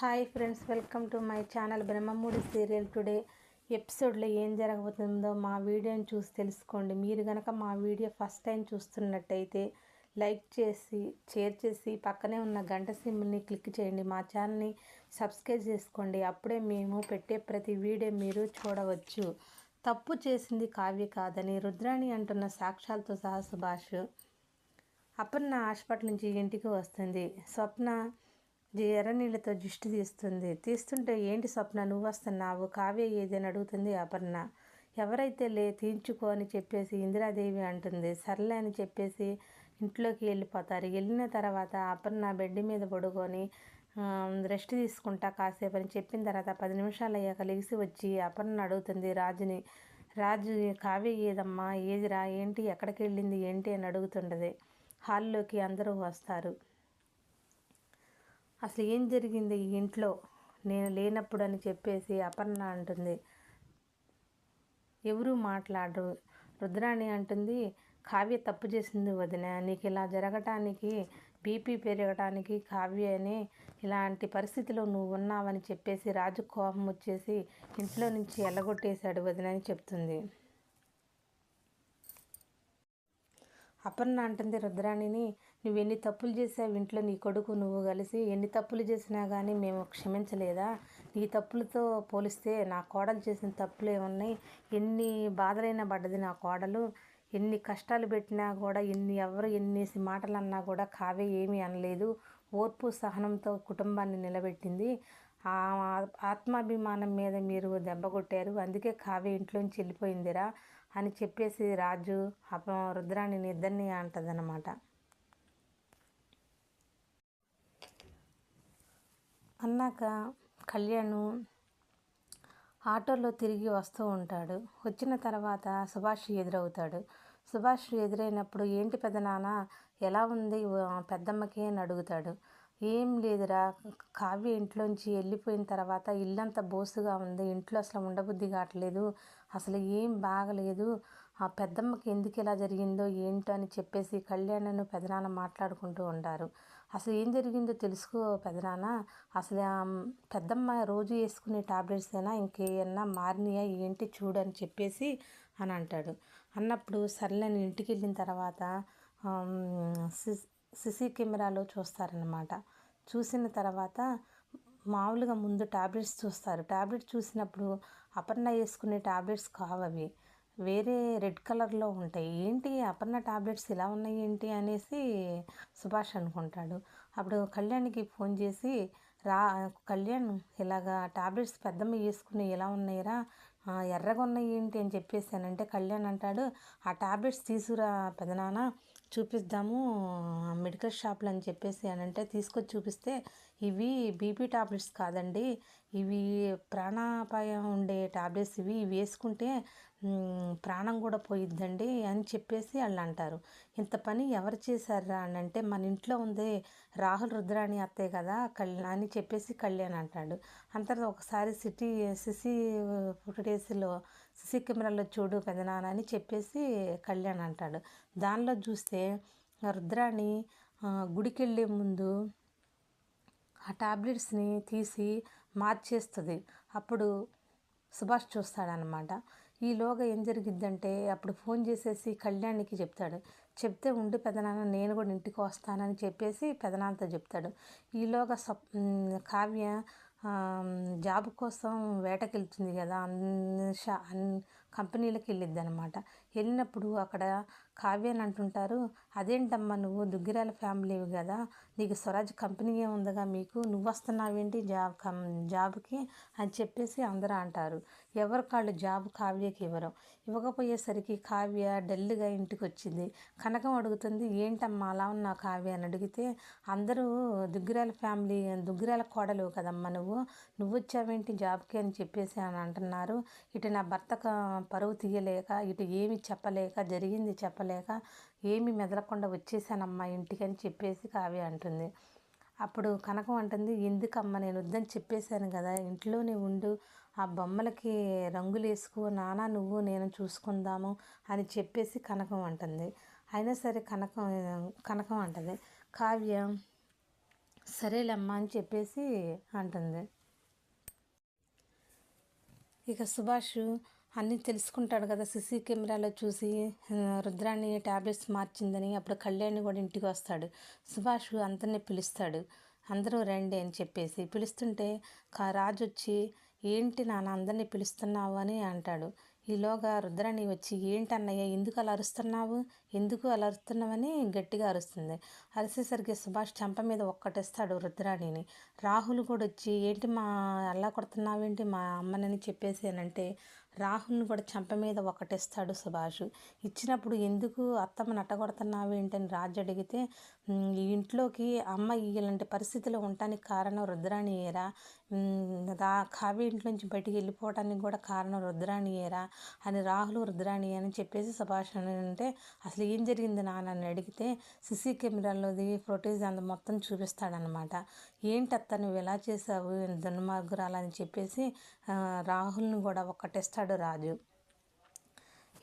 Hi friends, welcome to my channel Brahmamudi serial. Today ఎపిసోడ్లో ఏం జరగబోతుందో మా వీడియోని చూసి తెలుసుకోండి. మీరు కనుక మా వీడియో ఫస్ట్ టైం చూస్తున్నట్టయితే లైక్ చేసి షేర్ చేసి పక్కనే ఉన్న గంట సింబల్ని క్లిక్ చేయండి. మా ఛానల్ని సబ్స్క్రైబ్ చేసుకోండి. అప్పుడే మేము పెట్టే ప్రతి వీడియో మీరు చూడవచ్చు. తప్పు చేసింది కావ్య కాదని రుద్రాణి అంటున్న సాక్ష్యాలతో సహా సుభాష్. అపర్ణ హాస్పిటల్ నుంచి ఇంటికి వస్తుంది. స్వప్న ఎర్ర నీళ్ళతో దిష్టి తీస్తుంటే ఏంటి స్వప్న నువ్వు వస్తున్నావు, కావ్య ఏదని అడుగుతుంది అపర్ణ. ఎవరైతే తీర్చుకో అని చెప్పేసి ఇందిరాదేవి అంటుంది. సర్లే అని చెప్పేసి ఇంట్లోకి వెళ్ళిపోతారు. వెళ్ళిన తర్వాత అపర్ణ బెడ్ మీద పడుకొని రెస్ట్ తీసుకుంటా కాసేపు అని చెప్పిన తర్వాత 10 నిమిషాలు అయ్యాక లెగిసి వచ్చి అపర్ణ అడుగుతుంది రాజుని. రాజు కావ్య ఏదమ్మా, ఏదిరా, ఏంటి, ఎక్కడికి వెళ్ళింది ఏంటి అని అడుగుతుండదు. హాల్లోకి అందరూ వస్తారు. అసలు ఏం జరిగింది ఈ ఇంట్లో నేను లేనప్పుడు అని చెప్పేసి అపర్ణ అంటుంది. ఎవరూ మాట్లాడరు. రుద్రాణి అంటుంది, కావ్య తప్పు చేసింది వదిన, నీకు ఇలా జరగటానికి బీపీ పెరగటానికి కావ్యనే ఇలాంటి పరిస్థితిలో నువ్వు ఉన్నావని చెప్పేసి రాజు కోపం వచ్చేసి ఇంట్లో నుంచి ఎల్లగొట్టేశాడు వదిన అని చెప్తుంది. అపర్ణ అంటుంది రుద్రాణిని, నువ్వు ఎన్ని తప్పులు చేసావు ఇంట్లో, నీ కొడుకు నువ్వు కలిసి ఎన్ని తప్పులు చేసినా కానీ మేము క్షమించలేదా? నీ తప్పులతో పోలిస్తే నా కోడలు చేసిన తప్పులు ఏమున్నాయి? ఎన్ని బాధలైనా పడ్డది నా కోడలు. ఎన్ని కష్టాలు పెట్టినా కూడా ఎన్నేసి మాటలు అన్నా కూడా కావ్య ఏమీ అనలేదు. ఓర్పు సహనంతో కుటుంబాన్ని నిలబెట్టింది. ఆ ఆత్మాభిమానం మీద మీరు దెబ్బ కొట్టారు, అందుకే కావ్య ఇంట్లోంచి వెళ్ళిపోయిందిరా అని చెప్పేసి రాజు రుద్రాణిని ఇద్దరిని అంటదన్నమాట. అన్నాక కళ్యాణ్ ఆటోలో తిరిగి వస్తూ ఉంటాడు. వచ్చిన తర్వాత సుభాష్ ఎదురవుతాడు. సుభాష్ ఎదురైనప్పుడు ఏంటి పెదనాన్న ఎలా ఉంది పెద్దమ్మకి అని అడుగుతాడు. ఏం లేదురా, కావ్య ఇంట్లోంచి వెళ్ళిపోయిన తర్వాత ఇల్లంతా బోసుగా ఉంది, ఇంట్లో అసలు ఉండబుద్ధి కావట్లేదు, అసలు ఏం బాగలేదు, ఆ పెద్దమ్మకి ఎందుకు ఇలా జరిగిందో ఏంటో అని చెప్పేసి కళ్యాణ్ను పెదనాన్న మాట్లాడుకుంటూ ఉంటారు. అసలు ఏం జరిగిందో తెలుసుకో పెదనాన్న, అసలు పెద్దమ్మ రోజు వేసుకునే టాబ్లెట్స్ అయినా ఇంకేమన్నా మారినాయా ఏంటి చూడు అని చెప్పేసి అని అంటాడు. అన్నప్పుడు సర్లే ఇంటికి వెళ్ళిన తర్వాత సిసి కెమెరాలో చూస్తారనమాట. చూసిన తర్వాత మామూలుగా ముందు టాబ్లెట్స్ చూస్తారు. టాబ్లెట్స్ చూసినప్పుడు అపర్ణ వేసుకునే టాబ్లెట్స్ కావవి, వేరే రెడ్ కలర్లో ఉంటాయి. ఏంటి అపర్ణ టాబ్లెట్స్ ఇలా ఉన్నాయి ఏంటి అనేసి సుభాష్ అనుకుంటాడు. అప్పుడు కళ్యాణ్కి ఫోన్ చేసి, కళ్యాణ్ ఇలాగా టాబ్లెట్స్ పెద్దమ్మ వేసుకుని ఎలా ఉన్నాయిరా, ఎర్రగా ఉన్నాయి ఏంటి అని చెప్పేసానంటే కళ్యాణ్ అంటాడు, ఆ టాబ్లెట్స్ తీసుకురా పెదనాన్న చూపిద్దాము మెడికల్ షాప్లో అని చెప్పేసి అని అంటే తీసుకొచ్చి చూపిస్తే, ఇవి బీపీ టాబ్లెట్స్ కాదండి, ఇవి ప్రాణాపాయం ఉండే టాబ్లెట్స్, ఇవి వేసుకుంటే ప్రాణం కూడా పోయిద్దండి అని చెప్పేసి వాళ్ళు అంటారు. ఇంత పని ఎవరు చేశారా అని అంటే మన ఇంట్లో ఉంది రాహుల్ రుద్రాణి అత్తయ్య కదా అని చెప్పేసి కళ్యాణ్ అంటాడు. అంతా ఒకసారి సిసి ఫుటేజ్లో సిసి కెమెరాలో చూడు పెదనాన్న అని చెప్పేసి కళ్యాణ్ అంటాడు. దానిలో చూస్తే రుద్రాణి గుడికి వెళ్ళే ముందు ఆ టాబ్లెట్స్ని తీసి మార్చేస్తుంది. అప్పుడు సుభాష్ చూస్తాడనమాట. ఈలోగా ఏం జరిగిద్దంటే అప్పుడు ఫోన్ చేసేసి కళ్యాణ్కి చెప్తాడు. చెప్తే ఉండి పెదనాన్న నేను కూడా ఇంటికి వస్తానని చెప్పేసి పెదనాన్నతో చెప్తాడు. ఈలోగా కావ్య జాబ్ కోసం వేటకి వెళ్తుంది కదా, కంపెనీలకు వెళ్ళిద్ది అనమాట. వెళ్ళినప్పుడు అక్కడ కావ్యని అంటుంటారు, అదేంటమ్మా నువ్వు దుగ్గిరాల ఫ్యామిలీవి కదా, నీకు స్వరాజ్ కంపెనీయే ఉందిగా, మీకు నువ్వు వస్తున్నావేంటి జాబ్కి అని చెప్పేసి అందరూ అంటారు. ఎవరు కాళ్ళు జాబ్ కావ్యకి ఇవ్వకపోయేసరికి కావ్య డల్గా ఇంటికి వచ్చింది. కనకం అడుగుతుంది, ఏంటమ్మా అలా ఉన్నావు కావ్య అని అడిగితే, అందరూ దుగ్గిరాల కోడలు కదమ్మా నువ్వు వచ్చావేంటి జాబ్కి అని చెప్పేసి అని అంటున్నారు. ఇటు నా భర్త పరువు తీయలేక, ఇటు ఏమి చెప్పలేక, జరిగింది చెప్పలేక ఏమి మెదలకుండా వచ్చేసానమ్మా ఇంటికి అని చెప్పేసి కావ్య అంటుంది. అప్పుడు కనకం అంటుంది, ఎందుకమ్మా నేను వద్దని చెప్పేశాను కదా, ఇంట్లోనే ఉండు, ఆ బొమ్మలకి రంగులు వేసుకో, నాన్న నువ్వు నేను చూసుకుందాము అని చెప్పేసి కనకం అంటుంది. అయినా సరే కనకం అంటుంది, కావ్య సరేలేమ్మా అని చెప్పేసి అంటుంది. ఇక సుభాష్ అన్నీ తెలుసుకుంటాడు కదా, సీసీ కెమెరాలో చూసి రుద్రాణి ట్యాబ్లెట్స్ మార్చిందని. అప్పుడు కళ్యాణి కూడా ఇంటికి వస్తాడు. సుభాష్ అందరినీ పిలుస్తాడు. అందరూ రండి అని చెప్పేసి పిలుస్తుంటే రాజు వచ్చి, ఏంటి నాన్న అందరినీ పిలుస్తున్నావు అని అంటాడు. ఈలోగా రుద్రాణి వచ్చి, ఏంటన్నయ్య ఎందుకు అలా అరుస్తున్నావు, ఎందుకు అలా అరుస్తున్నావని గట్టిగా అరుస్తుంది. అరిసేసరికి సుభాష్ చెంప మీద ఒక్కటేస్తాడు రుద్రాణిని. రాహుల్ కూడా వచ్చి, ఏంటి మా అలా కొడుతున్నావేంటి మా అమ్మనని చెప్పేసి అని అంటే, రాహుల్ని కూడా చెంప మీద ఒకటేస్తాడు సుభాష్. ఇచ్చినప్పుడు ఎందుకు అత్తమ్మ నట్టగొడుతున్నావు ఏంటని రాజు అడిగితే, ఈ ఇంట్లోకి అమ్మ ఇలాంటి పరిస్థితిలో ఉండటానికి కారణం రుద్రాణియేరా, కావ్య ఇంట్లోంచి బయటికి వెళ్ళిపోవడానికి కూడా కారణం రుద్రాణియేరా అని రాహుల్ రుద్రాణి అని చెప్పేసి సుభాష్ అని అంటే, అసలు ఏం జరిగింది నాన్న అని అడిగితే సీసీ కెమెరాలోది ఫుటేజ్ అంత మొత్తం చూపిస్తాడనమాట. ఏంటత్త నువ్వు ఎలా చేసావు దుర్మార్గురాలని చెప్పేసి రాహుల్ని కూడా ఒక్కటేస్తాడు రాజు.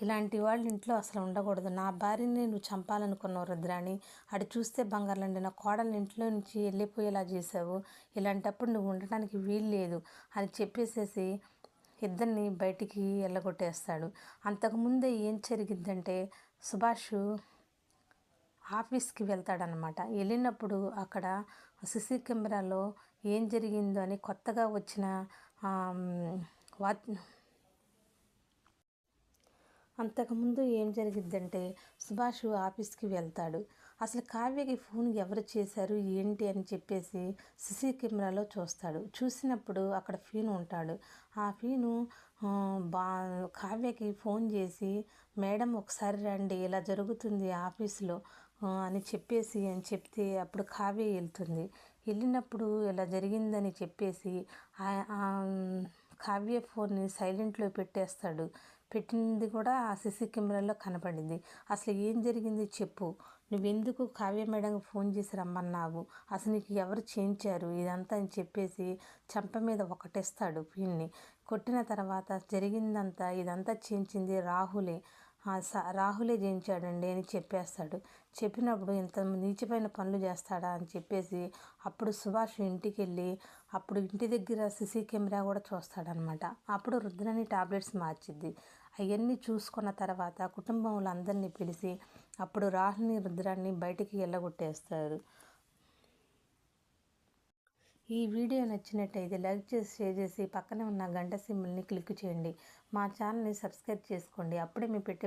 ఇలాంటి వాళ్ళు ఇంట్లో అసలు ఉండకూడదు, నా భార్యని నువ్వు చంపాలనుకున్నావు రుద్రాణి, అటు చూస్తే బంగారులండి నా కోడల్ని ఇంట్లో నుంచి వెళ్ళిపోయేలా చేసావు, ఇలాంటప్పుడు నువ్వు ఉండటానికి వీలు లేదు అని చెప్పేసేసి ఇద్దరిని బయటికి వెళ్ళగొట్టేస్తాడు. అంతకుముందే ఏం జరిగిద్దంటే సుభాష్ ఆఫీస్కి వెళ్తాడనమాట. వెళ్ళినప్పుడు అక్కడ సీసీ కెమెరాలో ఏం జరిగిందో అని కొత్తగా వచ్చిన అంతకుముందు ఏం జరిగిద్దంటే సుభాష్ ఆఫీస్కి వెళ్తాడు. అసలు కావ్యకి ఫోన్ ఎవరు చేశారు ఏంటి అని చెప్పేసి సీసీ కెమెరాలో చూస్తాడు. చూసినప్పుడు అక్కడ ఫీను ఉంటాడు. ఆ ఫీను కావ్యకి ఫోన్ చేసి, మేడం ఒకసారి రండి ఇలా జరుగుతుంది ఆఫీసులో అని చెప్తే అప్పుడు కావ్య వెళ్తుంది. వెళ్ళినప్పుడు ఇలా జరిగిందని చెప్పేసి కావ్య ఫోన్ని సైలెంట్లో పెట్టేస్తాడు. పెట్టింది కూడా ఆ సీసీ కెమెరాలో కనపడింది. అసలు ఏం జరిగింది చెప్పు, నువ్వెందుకు కావ్య మేడంకి ఫోన్ చేసి రమ్మన్నావు, అసలు నీకు ఎవరు చేయించారు ఇదంతా అని చెప్పేసి చెంప మీద ఒకటేస్తాడు పిన్ని. కొట్టిన తర్వాత జరిగిందంతా ఇదంతా చేయించింది రాహులే, రాహులే చేయించాడండి అని చెప్పేస్తాడు. చెప్పినప్పుడు ఇంత నీచమైన పనులు చేస్తాడా అని చెప్పేసి అప్పుడు సుభాష్ ఇంటికి వెళ్ళి అప్పుడు ఇంటి దగ్గర సీసీ కెమెరా కూడా చూస్తాడనమాట. అప్పుడు రుద్రాణి టాబ్లెట్స్ మార్చిద్ది. అవన్నీ చూసుకున్న తర్వాత కుటుంబం వాళ్ళందరినీ పిలిచి అప్పుడు రాహుల్ని రుద్రాన్ని బయటికి వెళ్ళగొట్టేస్తారు. ఈ వీడియో నచ్చినట్టయితే లైక్ చేసి షేర్ చేసి పక్కనే ఉన్న గంట సింబల్ని క్లిక్ చేయండి. మా ఛానల్ని సబ్స్క్రైబ్ చేసుకోండి. అప్పుడే మేము పెట్టే